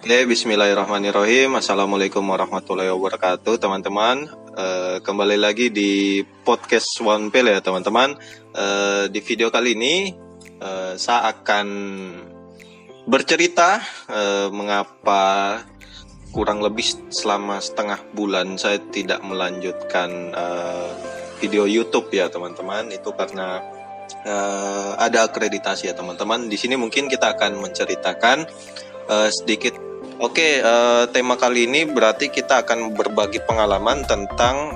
Oke, bismillahirrahmanirrahim. Assalamualaikum warahmatullahi wabarakatuh, teman-teman. Kembali lagi di podcast One Pill ya, teman-teman. Di video kali ini, saya akan bercerita mengapa kurang lebih selama setengah bulan saya tidak melanjutkan video YouTube ya, teman-teman. Itu karena ada akreditasi ya, teman-teman. Di sini mungkin kita akan menceritakan sedikit. Oke, tema kali ini berarti kita akan berbagi pengalaman tentang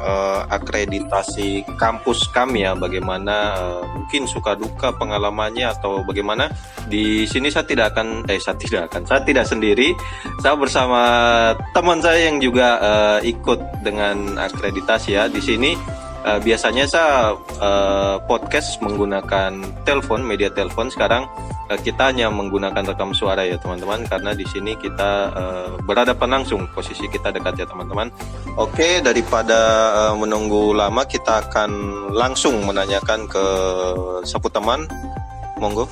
akreditasi kampus kami ya, bagaimana mungkin suka duka pengalamannya atau bagaimana. Di sini saya tidak sendiri. Saya bersama teman saya yang juga ikut dengan akreditasi ya. Di sini biasanya saya podcast menggunakan media telepon. Sekarang kita hanya menggunakan rekam suara ya, teman-teman, karena di sini kita berhadapan langsung, posisi kita dekat ya, teman-teman. Oke, daripada menunggu lama, kita akan langsung menanyakan ke sapu teman. Monggo.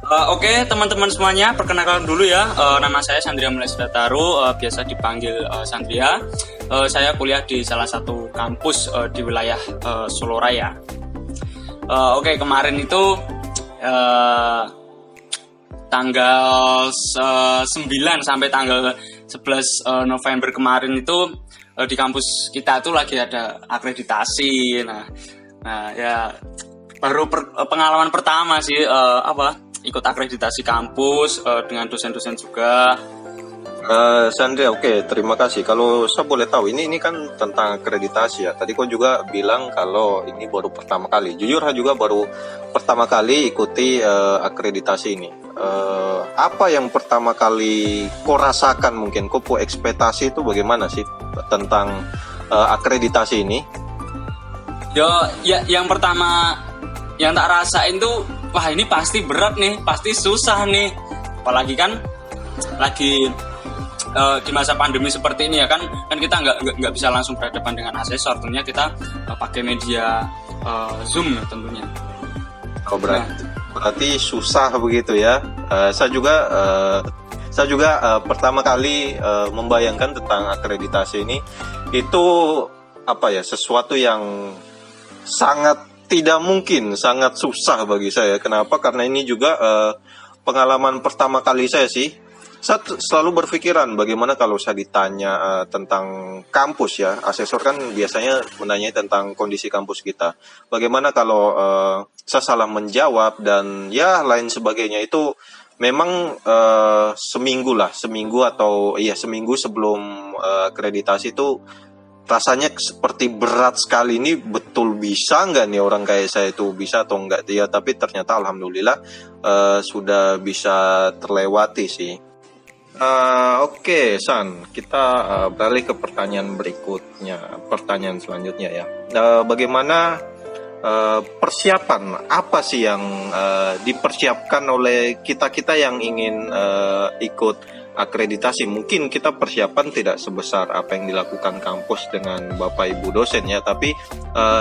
Oke, teman-teman semuanya, perkenalkan dulu ya. Nama saya Sandria Mulesdataru, biasa dipanggil Sandria. Saya kuliah di salah satu kampus di wilayah Solo Raya. Oke, kemarin itu tanggal 9 sampai tanggal 11 November kemarin itu di kampus kita tuh lagi ada akreditasi. Nah ya baru pengalaman pertama sih ikut akreditasi kampus dengan dosen-dosen juga. Sandria, oke, terima kasih. Kalau saya boleh tahu, ini kan tentang akreditasi ya. Tadi kau juga bilang kalau ini baru pertama kali. Jujur, saya juga baru pertama kali ikuti akreditasi ini. Apa yang pertama kali kau rasakan, mungkin kau ekspektasi itu bagaimana sih tentang akreditasi ini? Ya, yang pertama yang tak rasain tuh, wah ini pasti berat nih, pasti susah nih. Apalagi kan lagi di masa pandemi seperti ini ya, kan kita nggak bisa langsung berhadapan dengan asesor, tentunya kita pakai media Zoom ya, tentunya. Oh, berarti susah begitu ya. Saya juga pertama kali membayangkan tentang akreditasi ini, itu sesuatu yang sangat tidak mungkin, sangat susah bagi saya. Kenapa? Karena ini juga pengalaman pertama kali saya sih. Saya selalu berpikiran bagaimana kalau saya ditanya tentang kampus ya, asesor kan biasanya menanyai tentang kondisi kampus kita. Bagaimana kalau saya salah menjawab dan ya lain sebagainya. Itu memang seminggu sebelum akreditasi itu rasanya seperti berat sekali. Ini betul bisa nggak nih orang kayak saya itu bisa atau enggak ya, tapi ternyata alhamdulillah sudah bisa terlewati sih. Oke, San, kita beralih ke pertanyaan selanjutnya ya. Bagaimana persiapan, apa sih yang dipersiapkan oleh kita yang ingin ikut akreditasi? Mungkin kita persiapan tidak sebesar apa yang dilakukan kampus dengan Bapak Ibu dosen ya, tapi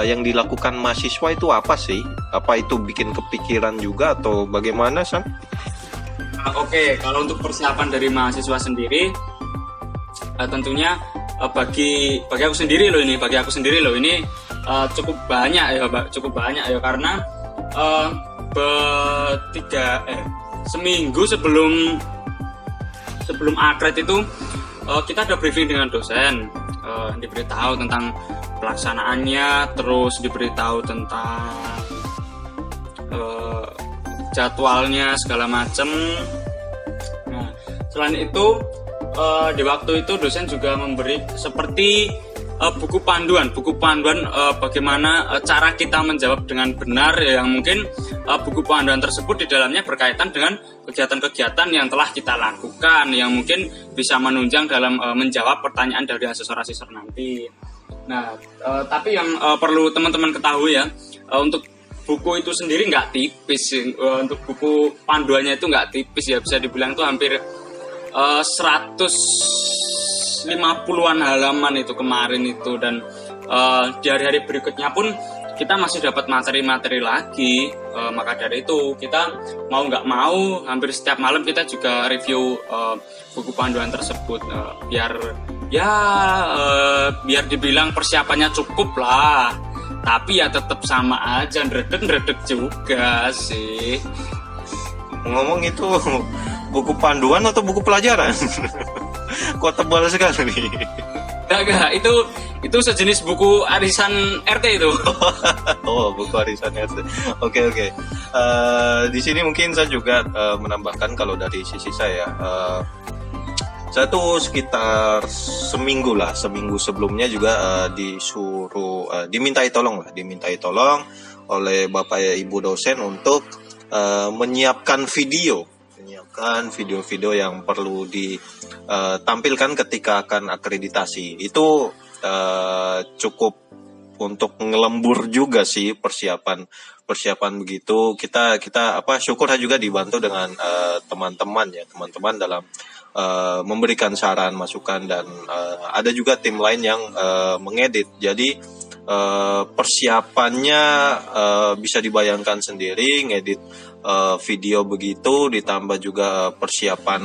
yang dilakukan mahasiswa itu apa sih? Apa itu bikin kepikiran juga atau bagaimana, San? Oke, kalau untuk persiapan dari mahasiswa sendiri, tentunya bagi aku sendiri loh ini cukup banyak ya, karena seminggu sebelum akred itu kita ada briefing dengan dosen, diberitahu tentang pelaksanaannya, terus diberitahu tentang jadwalnya segala macam. Nah, selain itu di waktu itu dosen juga memberi seperti buku panduan bagaimana cara kita menjawab dengan benar ya, yang mungkin buku panduan tersebut di dalamnya berkaitan dengan kegiatan-kegiatan yang telah kita lakukan, yang mungkin bisa menunjang dalam menjawab pertanyaan dari asesor-asesor nanti. Nah, tapi yang perlu teman-teman ketahui ya, untuk buku itu sendiri nggak tipis, untuk buku panduannya itu nggak tipis ya, bisa dibilang itu hampir 150-an halaman itu kemarin itu. Dan di hari-hari berikutnya pun kita masih dapat materi-materi lagi. Maka dari itu kita mau nggak mau hampir setiap malam kita juga review buku panduan tersebut, biar dibilang persiapannya cukup lah, tapi ya tetap sama aja, ndredeg juga sih. Ngomong itu buku panduan atau buku pelajaran? Kok tebal sekali nih? Enggak, itu sejenis buku arisan RT itu. Oh, buku arisan RT. Oke. Di sini mungkin saya juga menambahkan kalau dari sisi saya. Saya tuh sekitar seminggu sebelumnya juga dimintai tolong oleh Bapak ya Ibu dosen untuk menyiapkan video-video yang perlu ditampilkan ketika akan akreditasi. Itu cukup untuk ngelembur juga sih persiapan begitu. Kita syukur juga dibantu dengan teman-teman dalam memberikan saran, masukan, dan ada juga tim lain yang mengedit. Jadi persiapannya bisa dibayangkan sendiri, ngedit video begitu, ditambah juga persiapan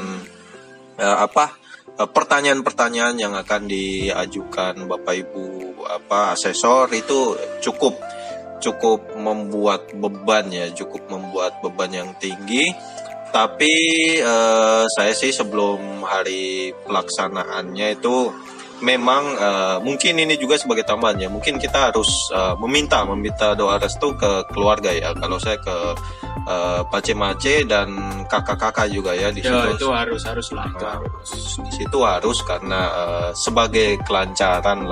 pertanyaan-pertanyaan yang akan diajukan Bapak Ibu asesor, itu cukup membuat beban yang tinggi. Tapi saya sih sebelum hari pelaksanaannya itu memang mungkin ini juga sebagai tambahan ya, mungkin kita harus meminta doa restu ke keluarga ya. Kalau saya ke pace-mace dan kakak-kakak juga ya di situ. Itu harus lah. Di situ harus karena sebagai kelancaran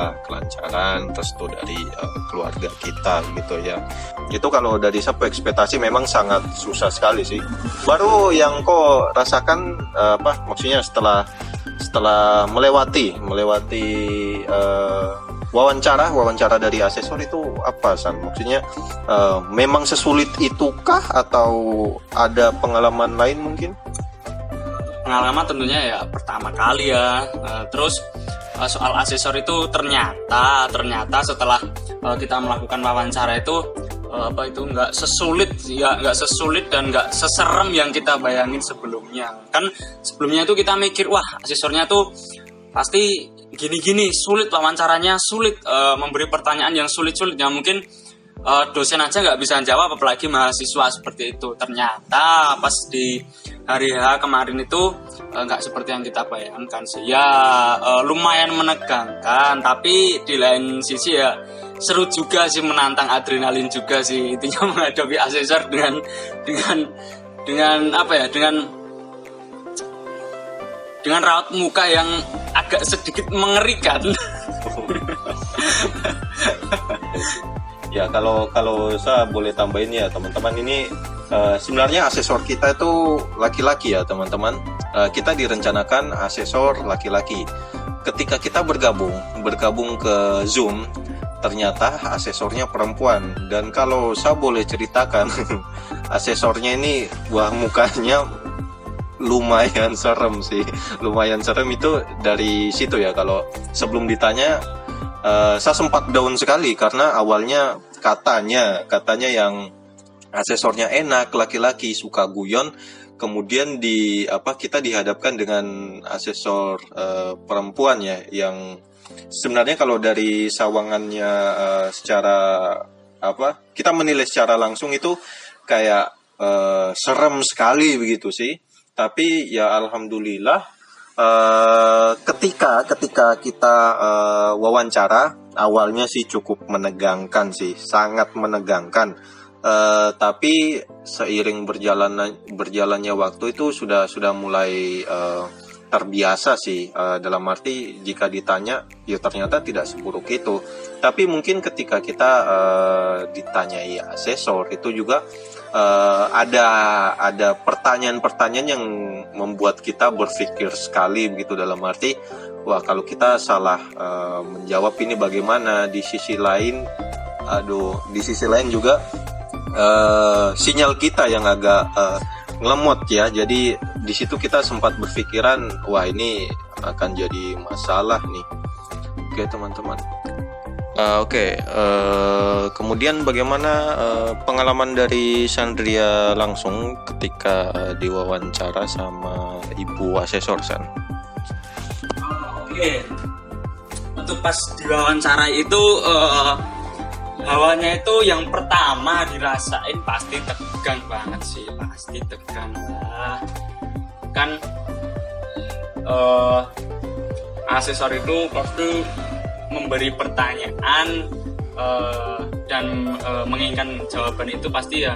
restu dari keluarga kita gitu ya. Itu kalau dari satu ekspektasi memang sangat susah sekali sih. Baru yang kok rasakan maksudnya setelah melewati wawancara dari asesor itu apa, San? Maksudnya memang sesulit itukah atau ada pengalaman lain mungkin? Pengalaman tentunya ya pertama kali ya. Terus soal asesor itu ternyata setelah kita melakukan wawancara itu nggak sesulit dan nggak seserem yang kita bayangin sebelumnya. Kan sebelumnya itu kita mikir, wah asesornya tuh pasti gini sulit, wawancaranya sulit, memberi pertanyaan yang sulit yang mungkin dosen aja nggak bisa jawab, apalagi mahasiswa seperti itu. Ternyata pas di hari H kemarin itu nggak seperti yang kita bayangkan sih. Ya lumayan menegangkan, tapi di lain sisi ya seru juga sih, menantang adrenalin juga sih. Intinya menghadapi asesor dengan raut muka yang agak sedikit mengerikan. Ya kalau saya boleh tambahin ya teman-teman, ini sebenarnya asesor kita itu laki-laki ya teman-teman. Kita direncanakan asesor laki-laki. Ketika kita bergabung ke Zoom, ternyata asesornya perempuan. Dan kalau saya boleh ceritakan, asesornya ini wah mukanya lumayan serem sih. Lumayan serem itu dari situ ya. Kalau sebelum ditanya saya sempat down sekali karena awalnya katanya yang asesornya enak, laki-laki, suka guyon. Kemudian kita dihadapkan dengan asesor perempuan ya, yang sebenarnya kalau dari sawangannya secara kita menilai secara langsung itu kayak serem sekali begitu sih. Tapi ya alhamdulillah ketika kita wawancara awalnya sih cukup menegangkan sih, sangat menegangkan. Tapi seiring berjalannya waktu itu sudah mulai terbiasa sih, dalam arti jika ditanya ya ternyata tidak seburuk itu. Tapi mungkin ketika kita ditanyai asesor itu juga ada pertanyaan-pertanyaan yang membuat kita berpikir sekali begitu, dalam arti wah kalau kita salah menjawab ini bagaimana. Di sisi lain juga sinyal kita yang agak ngelemot ya. Jadi di situ kita sempat berpikiran wah ini akan jadi masalah nih. Oke teman-teman. Kemudian bagaimana pengalaman dari Sandria langsung ketika diwawancara sama ibu asesor, San? Oke. Untuk pas diwawancara itu hawanya itu yang pertama dirasain pasti tegang banget sih, pasti tegang lah. Kan asesor itu pasti memberi pertanyaan dan menginginkan jawaban itu pasti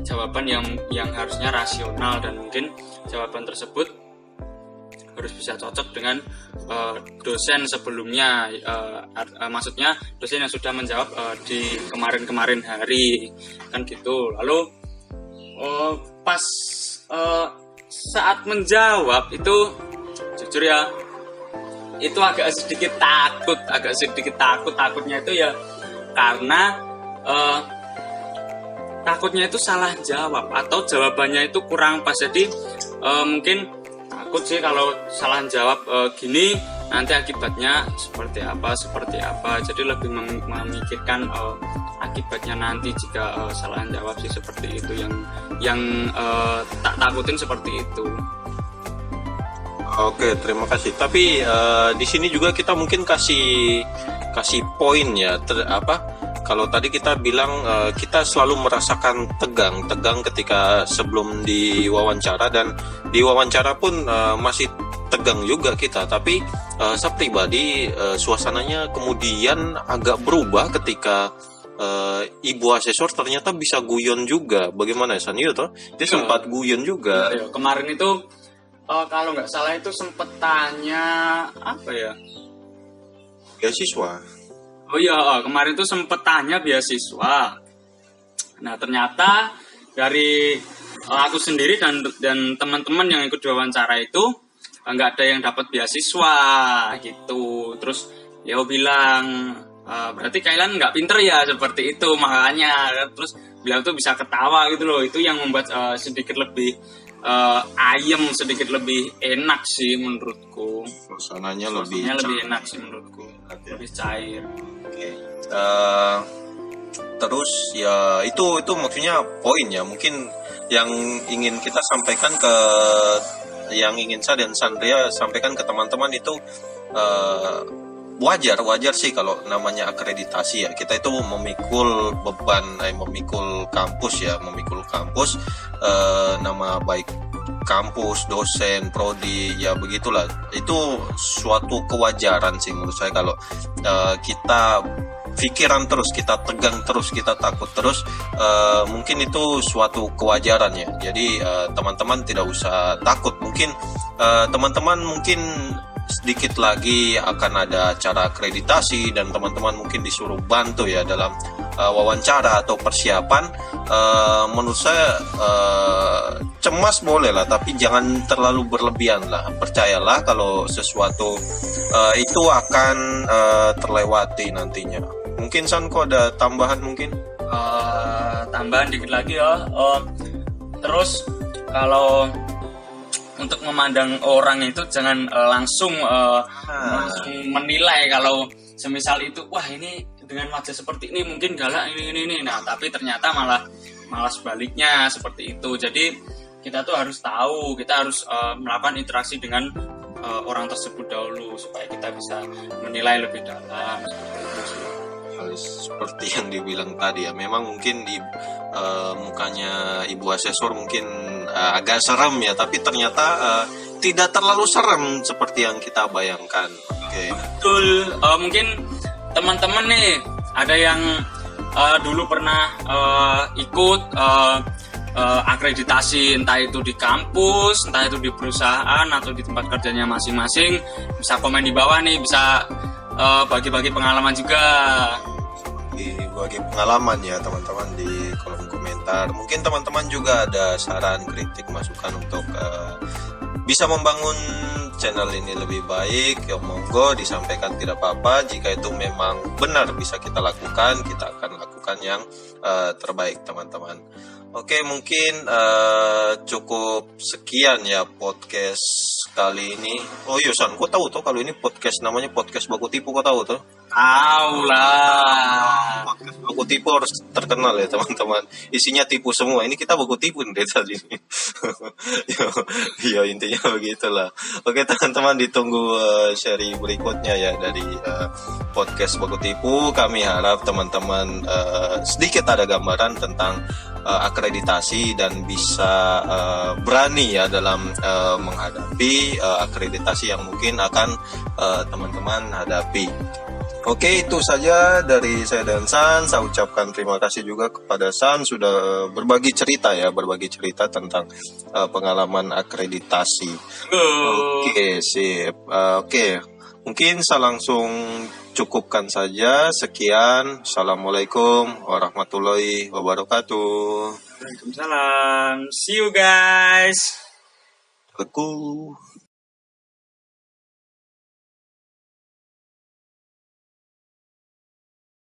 jawaban yang harusnya rasional, dan mungkin jawaban tersebut harus bisa cocok dengan dosen sebelumnya, maksudnya dosen yang sudah menjawab di kemarin hari kan gitu. Lalu pas saat menjawab itu jujur ya, itu agak sedikit takutnya itu ya karena takutnya itu salah jawab atau jawabannya itu kurang pas. Jadi mungkin takut sih kalau salah jawab gini nanti akibatnya seperti apa. Jadi lebih memikirkan akibatnya nanti jika salah jawab sih, seperti itu yang tak takutin seperti itu. Oke, terima kasih. Tapi di sini juga kita mungkin kasih poin ya. Kalau tadi kita bilang kita selalu merasakan tegang ketika sebelum diwawancara, dan di wawancara pun masih tegang juga kita. Tapi saya pribadi suasananya kemudian agak berubah ketika ibu asesor ternyata bisa guyon juga. Bagaimana San? Iya toh? Dia sempat guyon juga. Ya, kemarin itu kalau nggak salah itu sempet tanya apa ya? Beasiswa. Oh iya, kemarin itu sempet tanya beasiswa. Nah ternyata dari aku sendiri dan teman-teman yang ikut wawancara itu nggak ada yang dapat beasiswa gitu. Terus Leo bilang berarti kalian nggak pinter ya, seperti itu makanya. Terus beliau tuh bisa ketawa gitu loh. Itu yang membuat sedikit lebih ayem, sedikit lebih enak sih menurutku. Suasananya lebih enak sih menurutku, lebih cair. Oke. Terus ya itu maksudnya poin ya, mungkin yang ingin kita sampaikan yang ingin saya dan Sandria sampaikan ke teman-teman itu wajar sih kalau namanya akreditasi ya, kita itu memikul beban, memikul kampus, nama baik kampus, dosen, prodi, ya begitulah. Itu suatu kewajaran sih menurut saya kalau kita pikiran terus, kita tegang terus, kita takut terus, mungkin itu suatu kewajaran ya. Jadi teman-teman tidak usah takut. Mungkin teman-teman mungkin sedikit lagi akan ada acara akreditasi dan teman-teman mungkin disuruh bantu ya dalam wawancara atau persiapan. Menurut saya cemas boleh lah, tapi jangan terlalu berlebihan lah. Percayalah kalau sesuatu itu akan terlewati nantinya. Mungkin San, kok ada tambahan mungkin? Tambahan dikit lagi ya. Terus kalau untuk memandang orang itu jangan langsung menilai kalau semisal itu wah ini dengan wajah seperti ini mungkin galak ini. Nah tapi ternyata malah sebaliknya seperti itu. Jadi kita tuh harus tahu, kita harus melakukan interaksi dengan orang tersebut dahulu supaya kita bisa menilai lebih dalam. Seperti yang dibilang tadi ya, memang mungkin di mukanya ibu asesor mungkin agak serem ya, tapi ternyata tidak terlalu serem seperti yang kita bayangkan. Oke. Betul. Mungkin teman-teman nih ada yang dulu pernah ikut akreditasi, entah itu di kampus, entah itu di perusahaan atau di tempat kerjanya masing-masing. Bisa komen di bawah nih, bisa bagi-bagi pengalaman juga. Bagi pengalaman ya teman-teman di kolom komentar. Mungkin teman-teman juga ada saran, kritik, masukan untuk bisa membangun channel ini lebih baik. Ya monggo disampaikan, tidak apa-apa. Jika itu memang benar bisa kita lakukan, kita akan lakukan yang terbaik teman-teman. Oke, mungkin cukup sekian ya podcast kali ini. Oh iya San, kau tahu tuh kalau ini podcast namanya podcast Baku Tipu, kau tahu tuh? Tahu lah. Podcast Baku Tipu harus terkenal ya teman-teman. Isinya tipu semua. Ini kita baku tipu nih tadi ini. Ya intinya begitulah. Oke teman-teman, ditunggu seri berikutnya ya dari podcast Baku Tipu. Kami harap teman-teman sedikit ada gambaran tentang akreditasi dan bisa berani ya dalam menghadapi akreditasi yang mungkin akan teman-teman hadapi. Oke, itu saja dari saya dan San. Saya ucapkan terima kasih juga kepada San sudah berbagi cerita tentang pengalaman akreditasi. Oke, sip. Oke, mungkin saya langsung cukupkan saja. Sekian. Assalamualaikum warahmatullahi wabarakatuh. Waalaikumsalam. See you guys. Aku.